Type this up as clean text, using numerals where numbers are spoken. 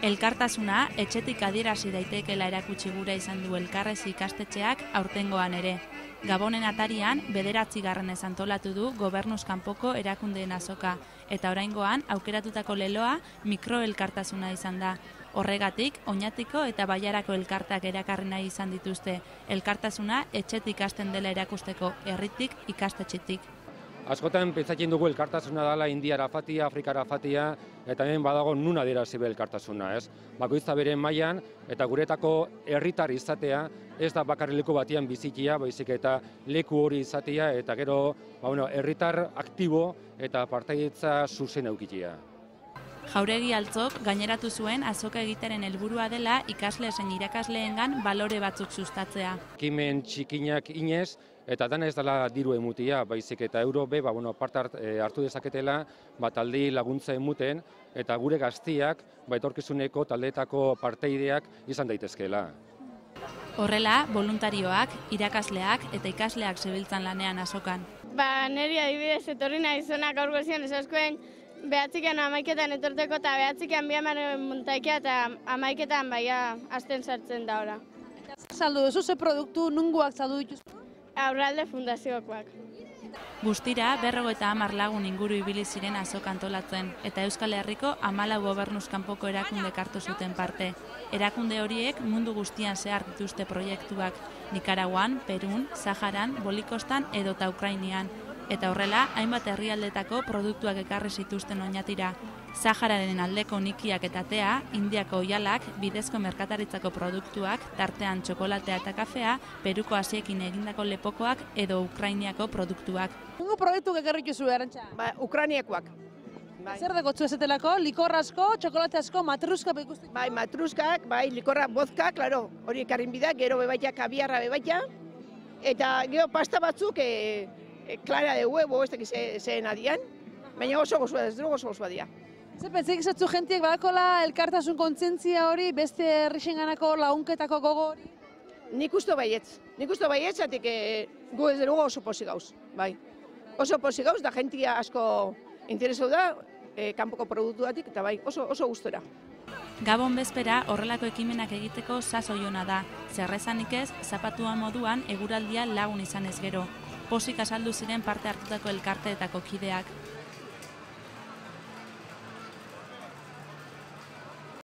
Elkartasuna etxetik adierazi daitekeela erakutsi gura izan du Elkarrez ikastetxeak aurtengoan ere. Gabonen atarian 9. antolatu du gobernuz kanpoko erakundeen azoka, eta oraingoan aukeratutako leloa mikroelkartasuna izan da. Horregatik, Oñatiko eta Baiarako elkartak erakarri nahi izan dituzte, elkartasuna etxetik hasten dela erakusteko, herritik ikastetxetik. Askotan pentsatzen dugu elkartasuna dela Indiara fatia, Afrikara fatia, eta hemen badago nun adierazi be elkartasuna, ez? Bakoitza bere mailan eta guretako herritar izatea ez da bakarrik leku batean bizitia, baizik eta leku hori izatea eta gero, herritar aktibo eta partaidetza zuzen edukitzea. Jauregi Altzok gaineratu zuen azoka egiteren helburua dela ikasle zein irakasleengan balore batzuk sustatzea. Ekimen txikinak inez eta dana ez dela diru emutia, baizik eta euro be parte hartu dezaketela taldeei laguntza emuten eta gure gaztiak etorkizuneko taldeetako parteideak izan daitezkeela. Horrela, voluntarioak, irakasleak eta ikasleak zebiltzan lanean azokan. Neri adibidez etorri nahi zonak gaur gozian esaskoen behatzikan 11etan etorteko eta behatzikan bihaman montaikia eta 11etan baia hasten sartzen da ora. Saldu duzu ze produktu nunguak saldu dituzu? Aurralde fundaziokoak. Guztira, 50 lagun inguru ibili ziren azoka antolatzen, eta Euskal Herriko 14 gobernuz kanpoko erakundek hartu zuten parte. Erakunde horiek mundu guztian zehar dituzte proiektuak, Nikaraguan, Perun, Saharan, Bolikostan edota Ukrainian. Eta horrela, hainbat herrialdetako produktuak ekarri zituzten Oñatira. Sahararen aldeko nikiak eta tea, Indiako oihalak, bidezko merkataritzako produktuak, tartean txokolatea eta kafea, Peruko hasiekin egindako lepokoak edo Ukrainiako produktuak. Nungo produktuak ekarri dituzu, Arantxa? Ukrainiakoak. Zer degotzu ezetelako? Likor asko, txokolate asko, matruska ikusten? Matruskak, likorra, vodka, klaro, hori ekarrin bidak, gero bebaita, kabiarra bebaita, eta gero pasta batzuk, clara de huevo, ez dakiz zehen adian, baina oso gozua, ez dugu oso gozua dira. Zer pentsaik zatzu jentiek badakola elkartasun kontzientzia hori, beste herrixenganako launketako gogo hori? Nik uste baietz, zatik gu ez dugu oso posi gauz, bai. Oso posi gauz, da jentia asko interesau da, kanpoko produktuatik, eta bai, oso gustora. Gabon bezpera horrelako ekimenak egiteko sasoi ona da, zerrezanik ez, zapatua moduan eguraldia lagun izan ez gero. Posik azaldu ziren parte hartutako elkarteetako kideak.